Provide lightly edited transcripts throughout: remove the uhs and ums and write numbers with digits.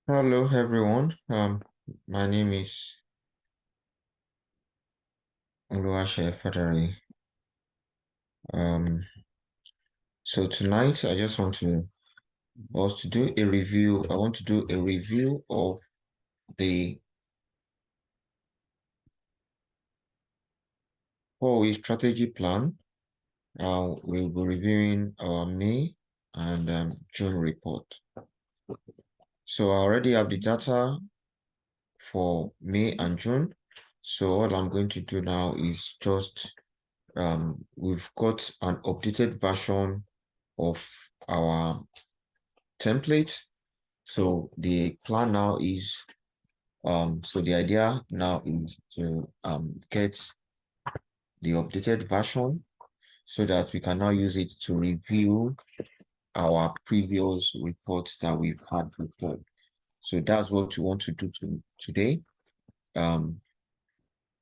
Hello everyone. My name is Oluwase Fadari. Um, so tonight I just want to us to do a review. I want to do a review of the 4-week strategy plan. We'll be reviewing our May and June report. So I already have the data for May and June. So what I'm going to do now is just we've got an updated version of our template. So the plan now is so the idea now is to get the updated version so that we can now use it to review our previous reports that we've had before. So that's what we want to do today. Um,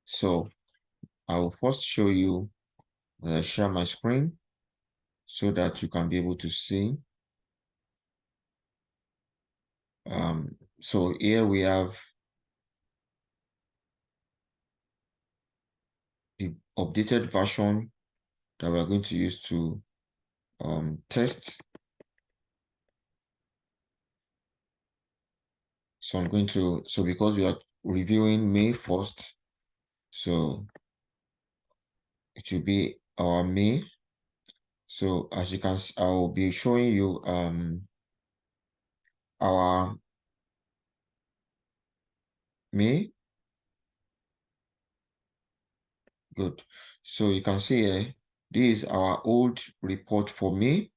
so I will first show you share my screen so that you can be able to see. So here we have the updated version that we're going to use to test. So I'm going to, so because we are reviewing May 1st, so it will be our May. So as you can see, I will be showing you our May. Good. So you can see here, this is our old report for May.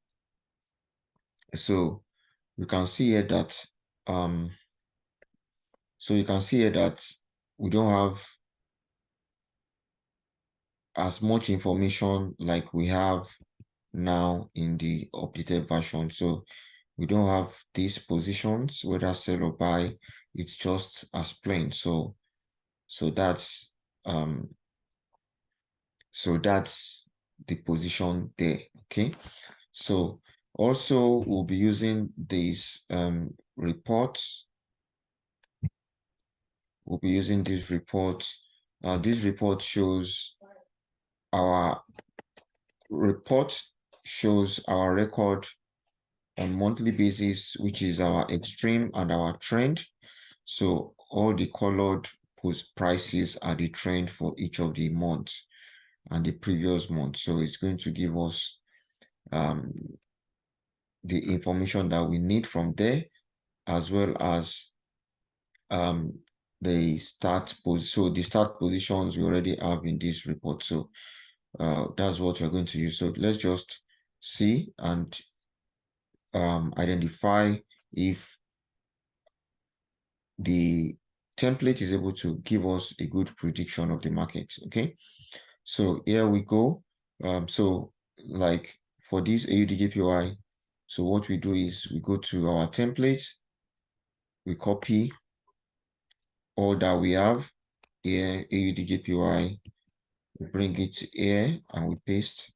So you can see here that we don't have as much information like we have now in the updated version. So we don't have these positions, whether sell or buy, it's just as plain. So that's um so that's the position there. Okay. So also we'll be using these reports. We'll be using these reports. This report shows our record on monthly basis, which is our extreme and our trend. So all the colored post prices are the trend for each of the months and the previous month. So it's going to give us the information that we need from there, as well as the start position. So the start positions we already have in this report. So that's what we're going to use. So let's just see and identify if the template is able to give us a good prediction of the market. Okay, so here we go. So like for this AUDJPY, so what we do is we go to our template, we copy all that we have here, AUDJPY, we bring it here and we paste.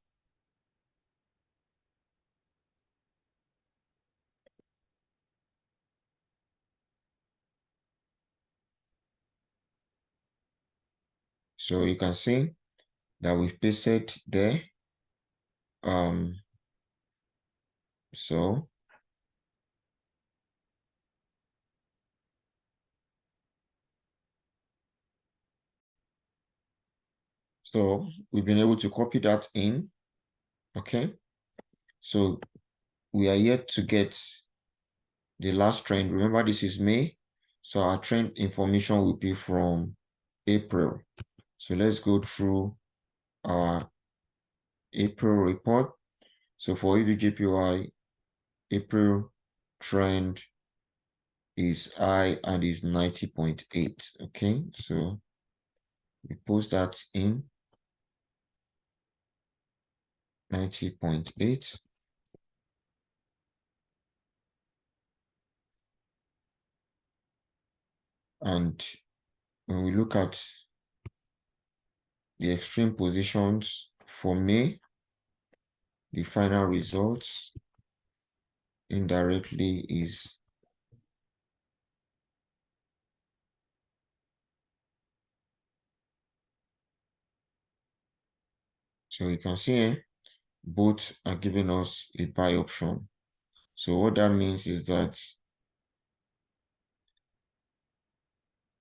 So you can see that we've pasted there. So we've been able to copy that in. Okay, so we are yet to get the last trend. Remember, this is May, so our trend information will be from April. So let's go through our April report. So for EDJPY, April trend is high and is 90.8. Okay, so we post that in 90.8. And when we look at the extreme positions for May, the final results indirectly is So you can see here, both are giving us a buy option. So what that means is that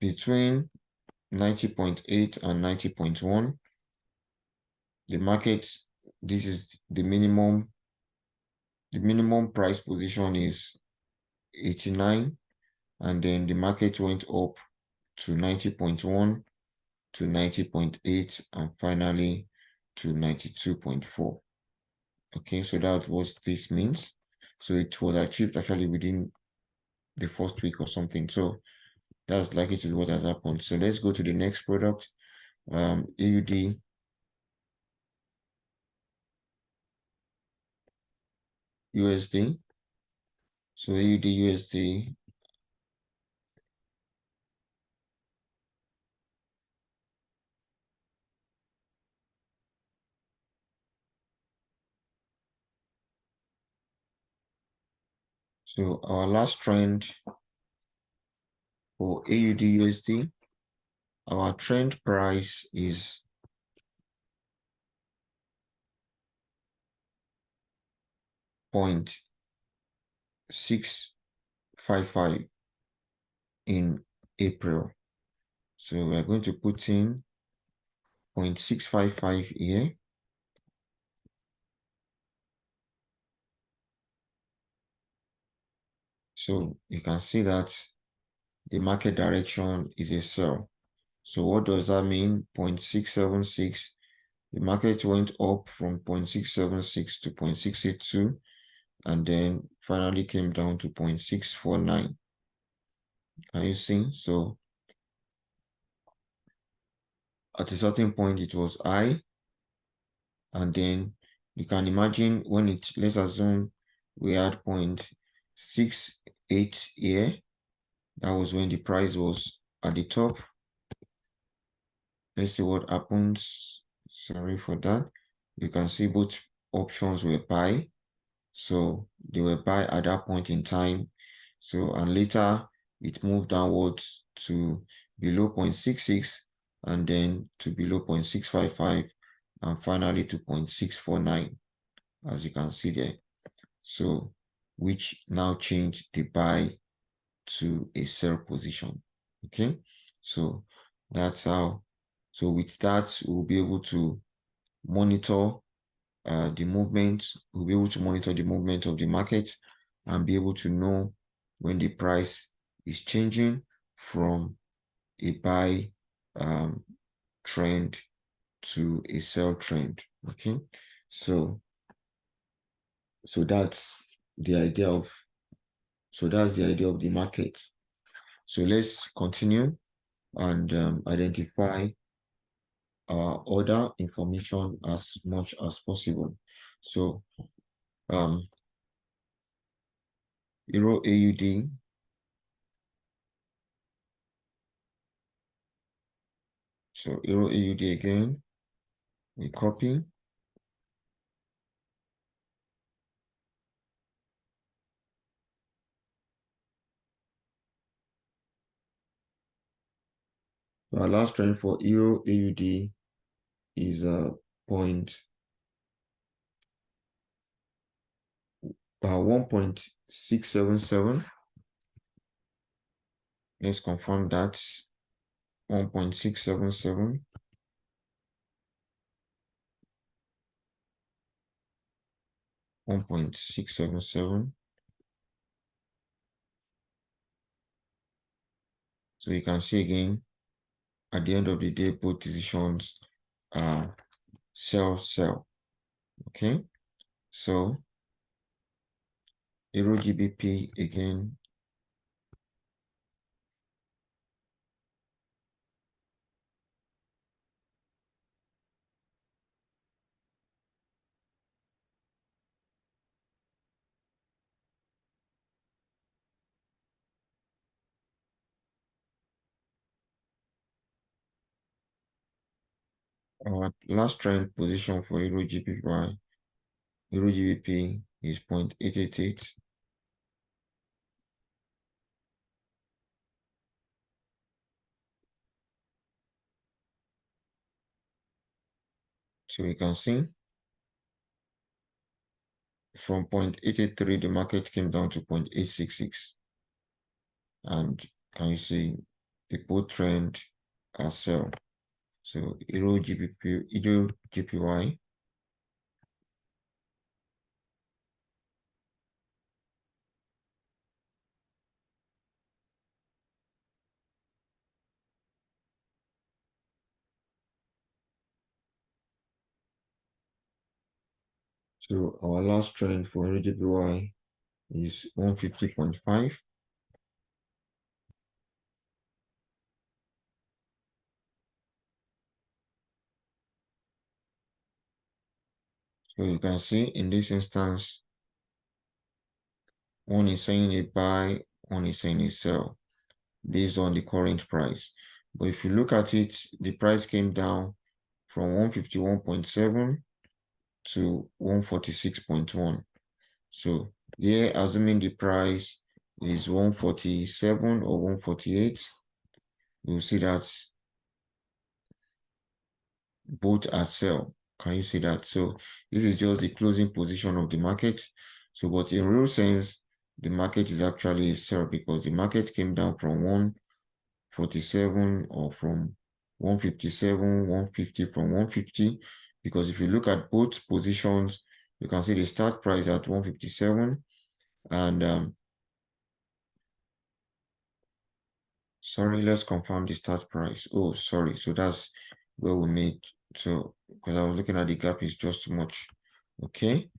between 90.8 and 90.1, the market, this is the minimum price position is 89, and then the market went up to 90.1, to 90.8, and finally to 92.4. Okay, so that's what this means. So it was achieved actually within the first week or something. So that's likely to be what has happened. So let's go to the next product, AUD USD. So AUD USD, so our last trend for AUD USD, our trend price is 0.655 in April. So we're going to put in 0.655 here. So you can see that the market direction is a sell. So what does that mean? 0.676. The market went up from 0.676 to 0.682, and then finally came down to 0.649. Can you see? So at a certain point it was high, and then you can imagine when it, let's assume we had 0.68 here. That was when the price was at the top. Let's see what happens. Sorry for that. You can see both options were buy. So they were buy at that point in time. So, and later it moved downwards to below 0.66, and then to below 0.655, and finally to 0.649, as you can see there. So, which now changed the buy to a sell position. Okay, so that's how. So with that, we'll be able to monitor the movement. We'll be able to monitor the movement of the market and be able to know when the price is changing from a buy trend to a sell trend. Okay, so that's the idea of the market. So let's continue and identify other information as much as possible. So Euro AUD, so Euro AUD again, we copy. So our last trend for Euro AUD is 1.677. Let's confirm that 1.677, 1.677. So you can see again, at the end of the day, both decisions are sell. Okay, so Euro GBP again. Our last trend position for Euro GBP is 0.888. So you can see from 0.883, the market came down to 0.866. And can you see the both trend are sell? So Euro GPY, so our last trend for Euro GPY is 150.5. So you can see in this instance, one is saying a buy, one is saying a sell based on the current price. But if you look at it, the price came down from 151.7 to 146.1. So here, assuming the price is 147 or 148, you'll see that both are sell. Can you see that? So this is just the closing position of the market. So, but in real sense, the market is actually a sell because the market came down from 147 or from 157, 150 from 150. Because if you look at both positions, you can see the start price at 157 and sorry, let's confirm the start price. Oh, sorry. So that's where we made. So because I was looking at the gap is just too much. Okay.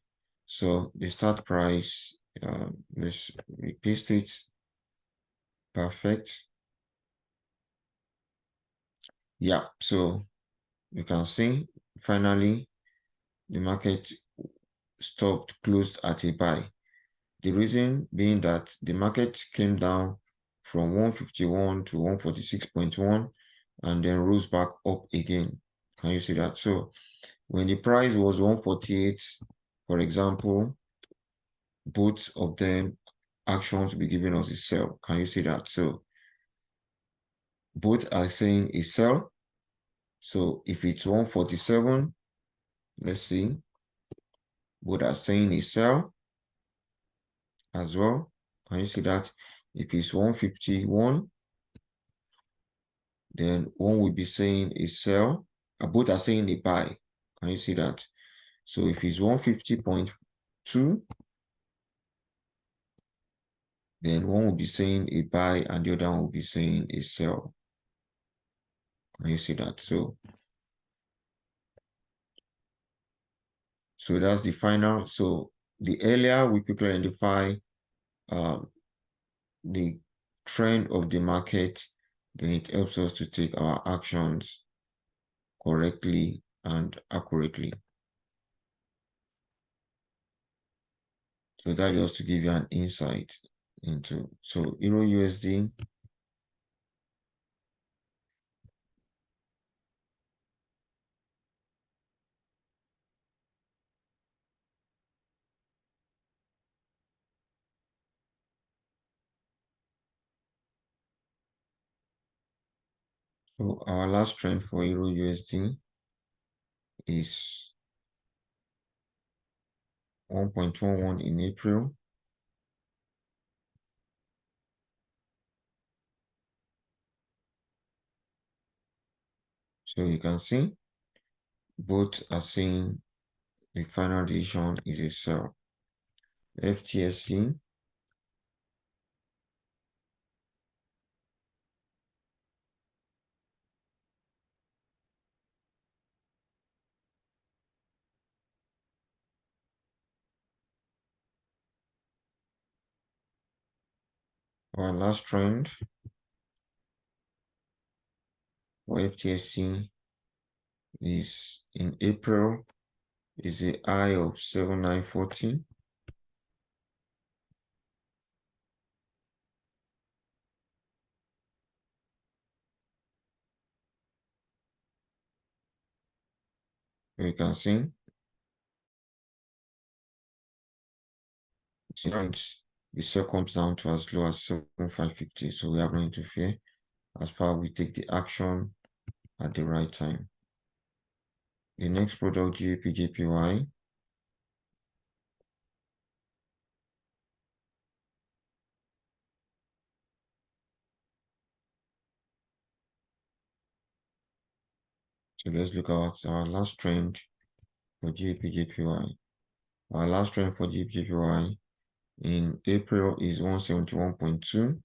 So the start price, let's repaste it. Perfect. Yeah. So you can see finally the market stopped closed at a buy. The reason being that the market came down from 151 to 146.1 and then rose back up again. Can you see that? So when the price was 148, for example, both of them actions be giving us a sell. Can you see that? So both are saying a sell. So if it's 147, let's see, both are saying a sell as well. Can you see that? If it's 151, then one will be saying a sell. Both are saying a buy. Can you see that? So if it's 150.2, then one will be saying a buy and the other one will be saying a sell. Can you see that? So that's the final. So the earlier we quickly identify um, the trend of the market, then it helps us to take our actions correctly and accurately. So that just to give you an insight into. So Euro USD, so our last trend for Euro USD is 1.11 in April. So you can see both are saying the final decision is a sell. FTSC, our last trend for FTSC is in April is a high of 7940. You can see since the sell comes down to as low as 7550. So we are going to fear as far as we take the action at the right time. The next product, GBP/JPY. So let's look at our last trend for GBP/JPY. Our last trend for GBP/JPY in April is 171.2.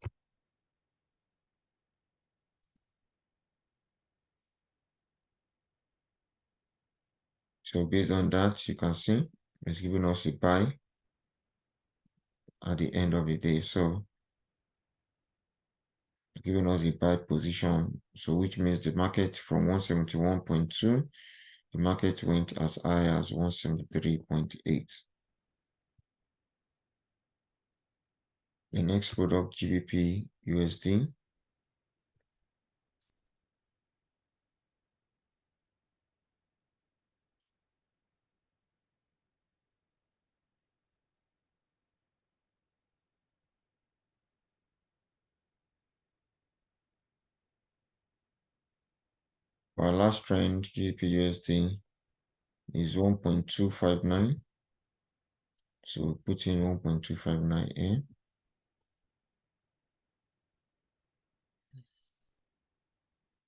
So based on that, you can see it's giving us a buy at the end of the day. So giving us a buy position. So which means the market from 171.2, the market went as high as 173.8. The next product, GBP/USD. Our last trend, GBP/USD, is 1.259. So put in 1.259 here.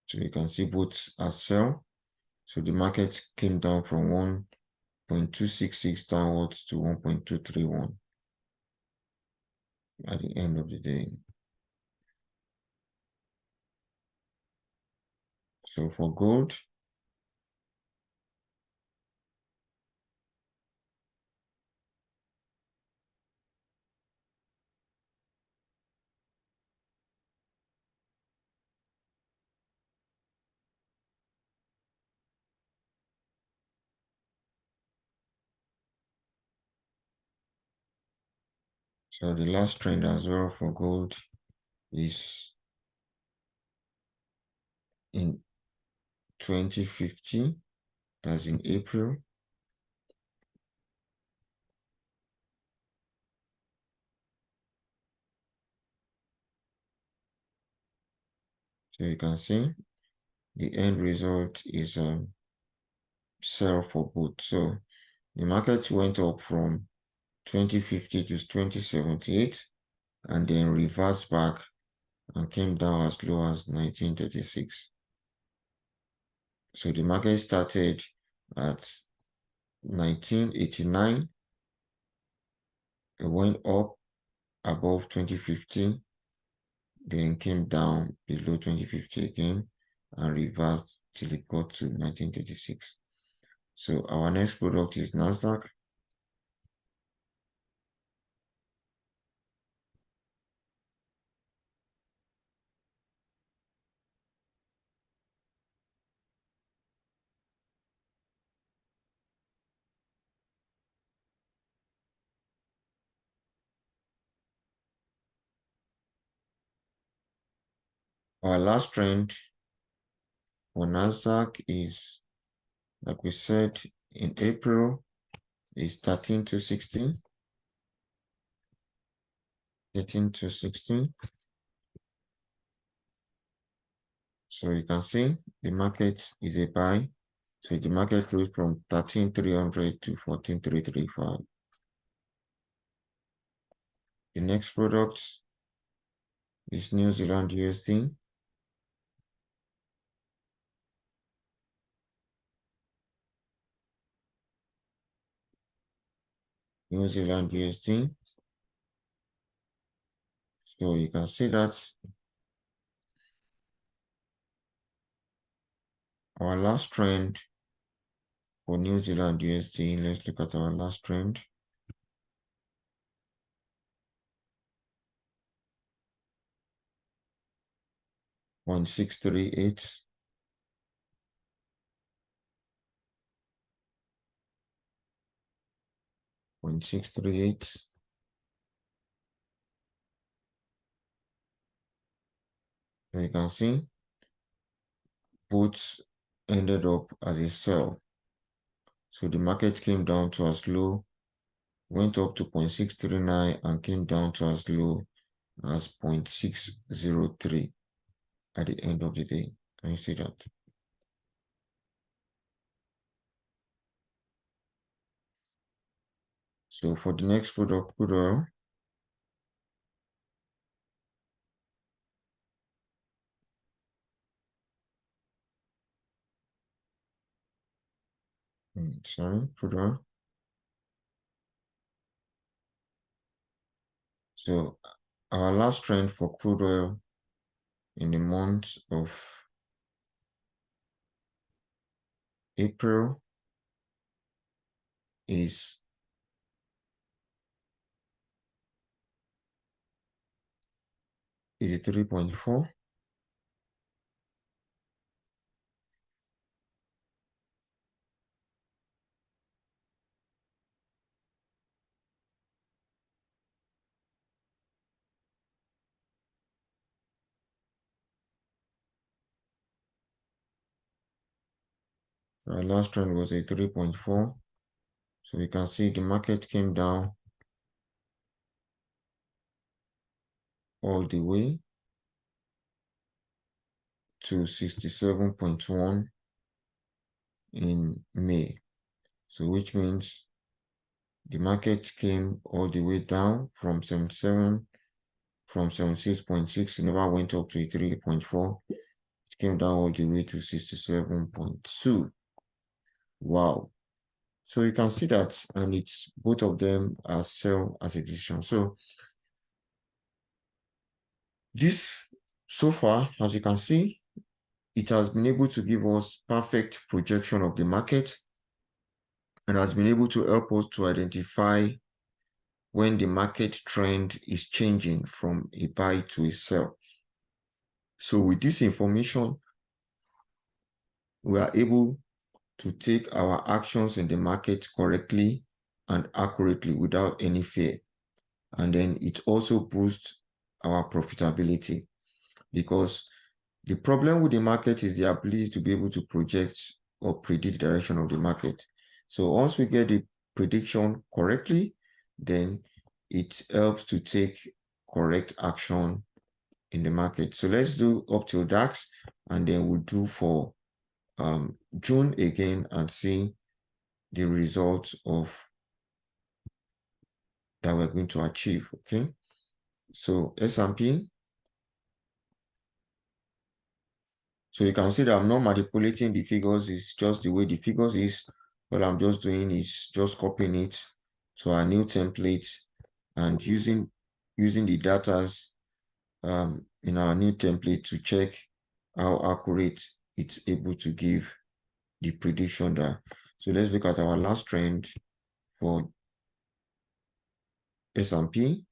So you can see both as sell. So the market came down from 1.266 downwards to 1.231 at the end of the day. So for gold, so the last trend as well for gold is in 2050, that's in April. So you can see the end result is sell for both. So the market went up from 2050 to 2078 and then reversed back and came down as low as 1936. So the market started at 1989, it went up above 2015, then came down below 2050 again and reversed till it got to 1936. So our next product is NASDAQ. Our last trend for NASDAQ is, like we said, in April is 13 to 16. 13 to 16. So you can see the market is a buy. So the market rose from 13,300 to 14,335. The next product is New Zealand USD. New Zealand USD. So you can see that our last trend for New Zealand USD, let's look at our last trend. One 638. One 638. So you can see both ended up as a sell. So the market came down to as low, went up to 0.639 and came down to as low as 0.603 at the end of the day. Can you see that? So for the next product, crude oil, sorry, crude oil. So our last trend for crude oil in the month of April is 83.4. Our last trend was a 3.4. So you can see the market came down all the way to 67.1 in May. So which means the market came all the way down from 77, from 76.6, it never went up to 3.4. It came down all the way to 67.2. Wow. So you can see that, and it's both of them are sell as a decision. So this, so far, as you can see, it has been able to give us perfect projection of the market and has been able to help us to identify when the market trend is changing from a buy to a sell. So with this information, we are able to take our actions in the market correctly and accurately without any fear. And then it also boosts our profitability, because the problem with the market is the ability to be able to project or predict the direction of the market. So once we get the prediction correctly, then it helps to take correct action in the market. So let's do up till DAX, and then we'll do for June again and see the results of that we're going to achieve. Okay, so S&P. So you can see that I'm not manipulating the figures, it's just the way the figures is. What I'm just doing is just copying it to our new template and using the data in our new template to check how accurate it's able to give the prediction there. So let's look at our last trend for S&P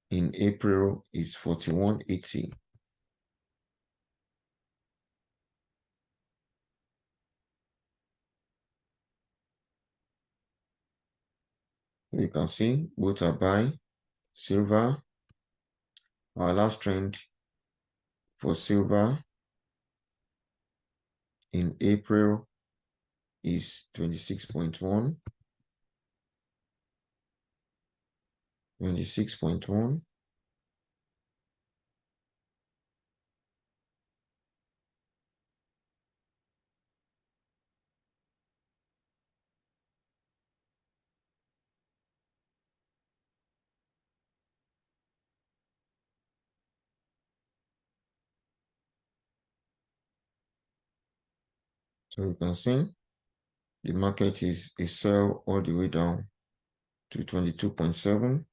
in April is 4180. You can see both are buy, silver. Our last trend for silver in April is 26.1, 26.1. So you can see the market is a sell all the way down to 22.7.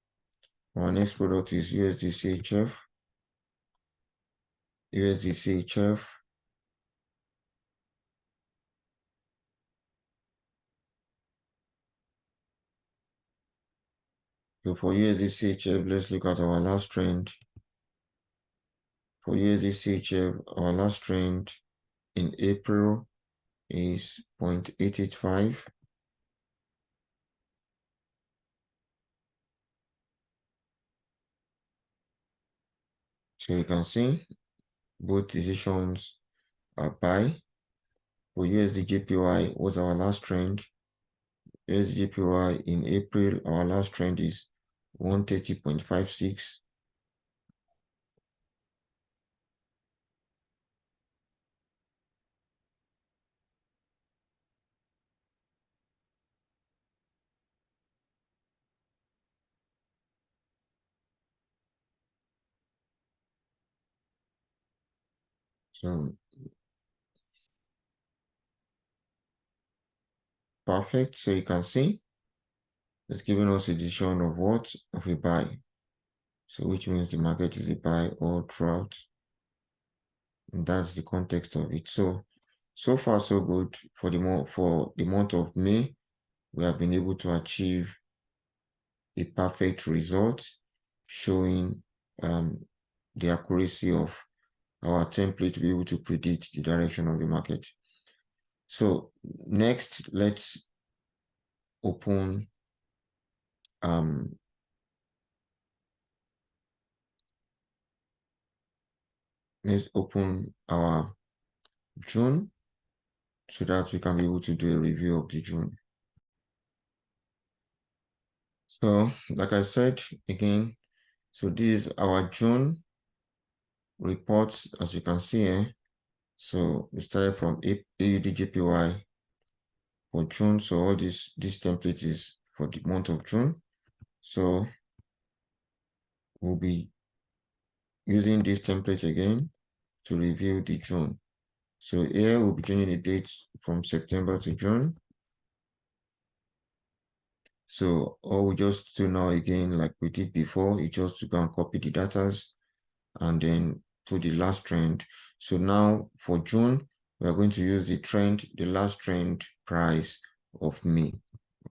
Our next product is USD CHF. USD CHF. So for USD CHF, let's look at our last trend. For USD CHF, our last trend in April is 0.885. So you can see both decisions are buy. For USD JPY, what's our last trend? USD JPY in April, our last trend is 130.56. So perfect. So you can see it's giving us a decision of what? Of a buy. So which means the market is a buy all throughout. And that's the context of it. So far so good for the month of May. We have been able to achieve a perfect result showing the accuracy of our template to be able to predict the direction of the market. So next, open um, let's open our June so that we can be able to do a review of the June. So like I said again, so this is our June reports, as you can see here. So we started from AUDJPY for June. So all this template is for the month of June. So we'll be using this template again to review the June. So here we'll be changing the dates from September to June. So all we just do now again, like we did before, is just to go and copy the datas and then put the last trend. So now for June, we are going to use the last trend price of May.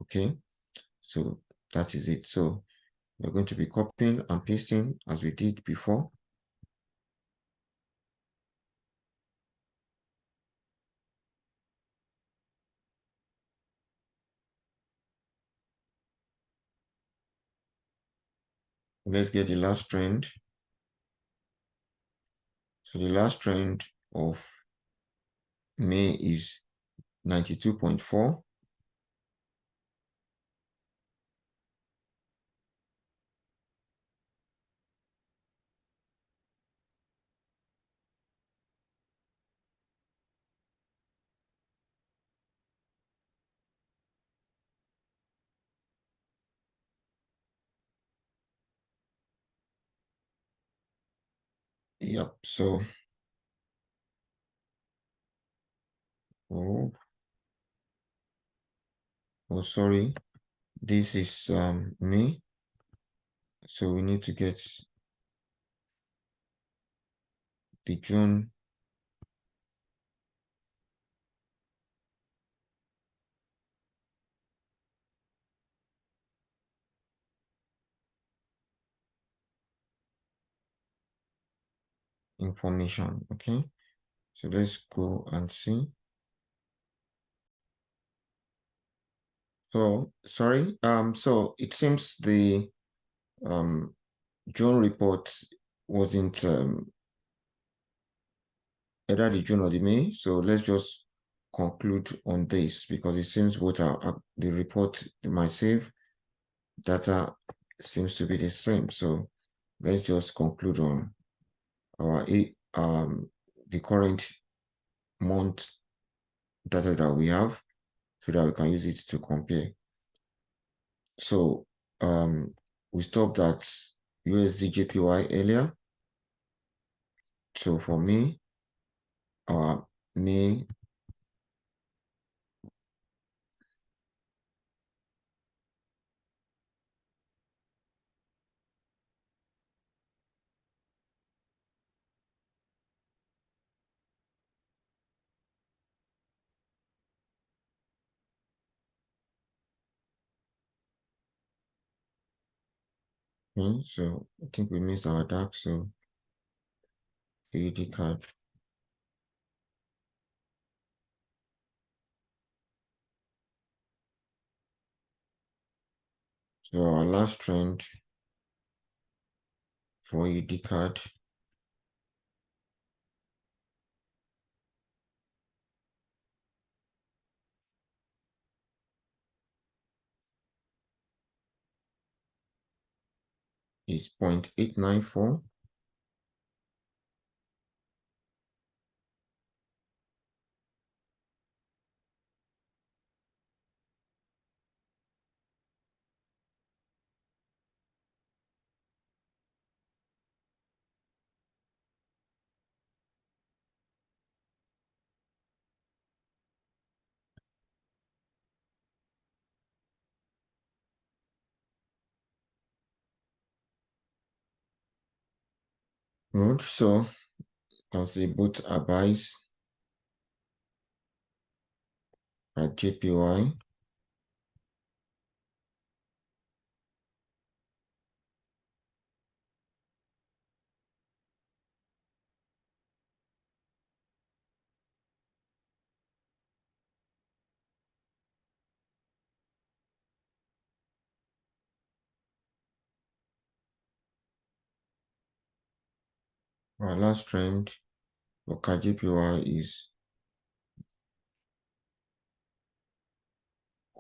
Okay, so that is it. So we're going to be copying and pasting as we did before. Let's get the last trend. So the last trend of May is 92.4. Yep. So, oh, oh, sorry. This is May. So we need to get the June information. Okay. So let's go and see. So sorry. So it seems the um June report wasn't either the June or the May. So let's just conclude on this because it seems what the report, my save data seems to be the same. So let's just conclude on our the current month data that we have so that we can use it to compare. So we stopped at USD JPY earlier. So for me, our May so I think we missed our dark, so AUD card. So our last trend for AUD card is 0.894. Good. So you can see both are buys at JPY. Our last trend for JPY is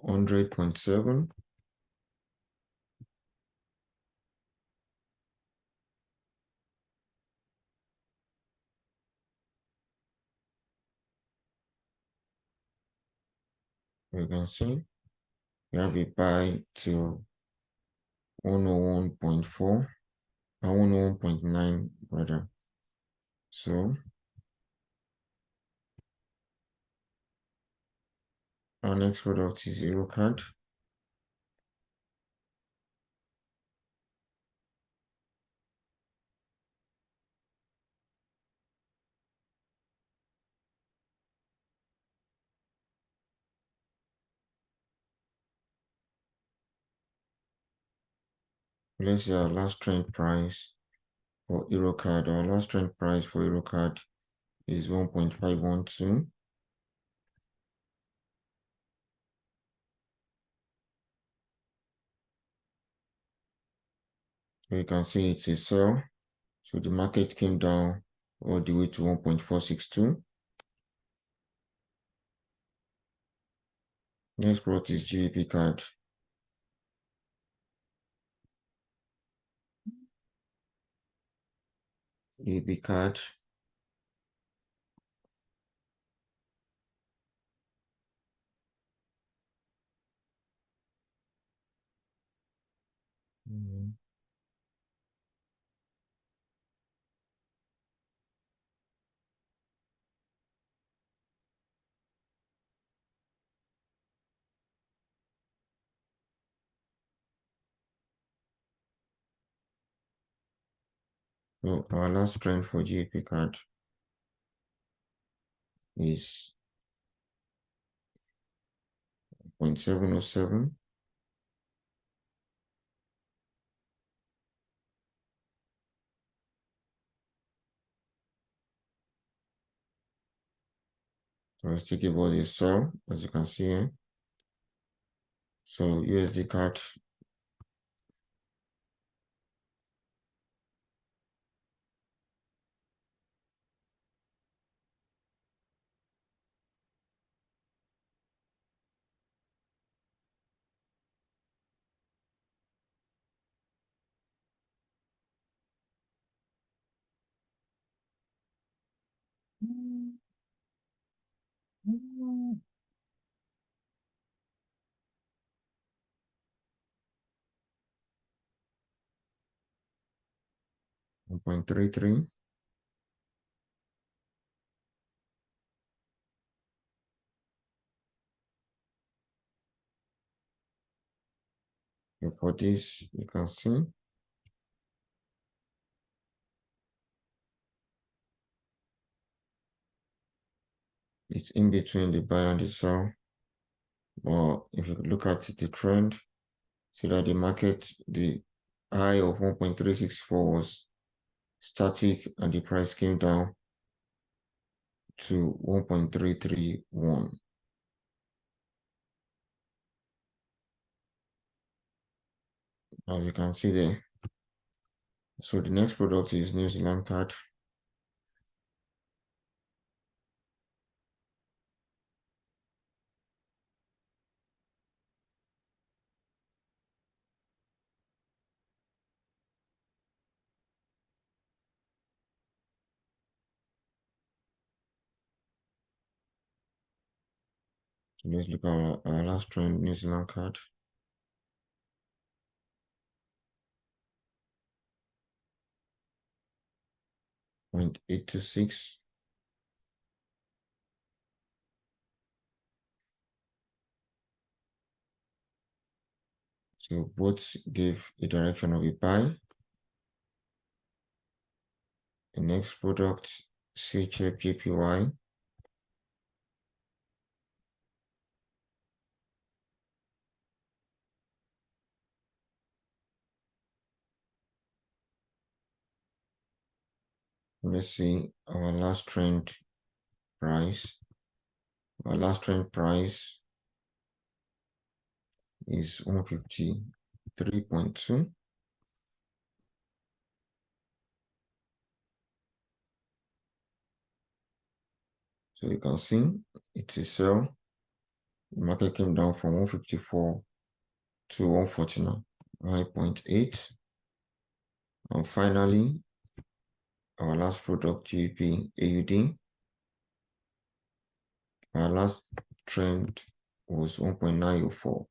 100.7. You can see we have a buy to 101.4 and 101.9 rather. So our next product is Euro card. Let's see our last trend price for Euro card. Our last trend price for Euro card is 1.512. So you can see it's a sell. So the market came down all the way to 1.462. Next product is GBP card. GBP card. So our last trend for GBP card is 0.707. So let's take about a sell, as you can see here. So USD card, mm, 1.33. So for this, you can see it's in between the buy and the sell. But if you look at the trend, see that the market, the high of 1.364 was static and the price came down to 1.331. As you can see there. So the next product is New Zealand card. So let's look at our last trend New Zealand card. Point 826. So both gave a direction of a buy The next product, CHF JPY. Let's see our last trend price. Our last trend price is 153.2. So you can see it's a sell. The market came down from 154 to 149.8. And finally, our last product, GBP AUD. Our last trend was 1.904.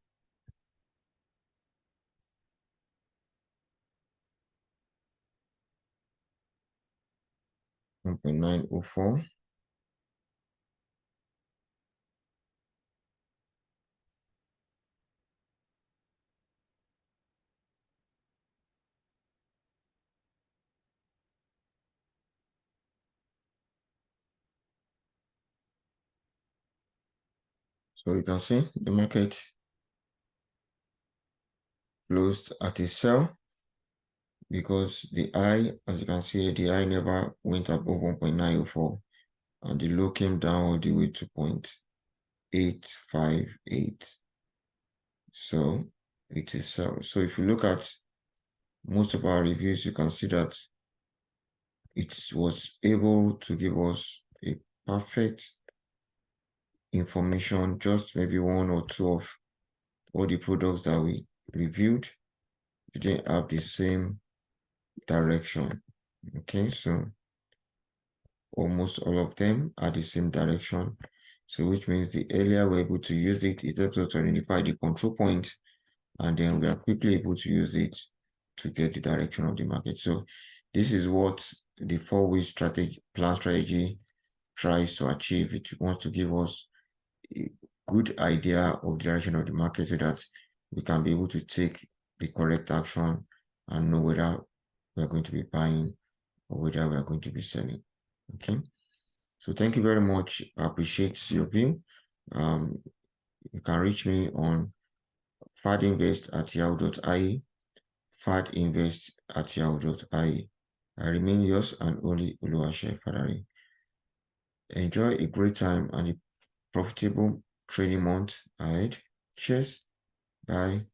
$1.904. So you can see the market closed at a sell because the high, as you can see, the high never went above 1.904 and the low came down all the way to 0.858. So it is sell. So if you look at most of our reviews, you can see that it was able to give us a perfect information, just maybe one or two of all the products that we reviewed didn't have the same direction. Okay, so almost all of them are the same direction. So which means the earlier we're able to use it, it helps us to identify the control point, and then we are quickly able to use it to get the direction of the market. So this is what the 4-week strategy tries to achieve. It wants to give us a good idea of the direction of the market so that we can be able to take the correct action and know whether we are going to be buying or whether we are going to be selling. Okay, so thank you very much. I appreciate your view. You can reach me on fadinvest@yahoo.ie, fadinvest@yahoo.ie. I remain yours and only Oluwase Fadare. Enjoy a great time and a profitable trading month ahead. Cheers. Bye.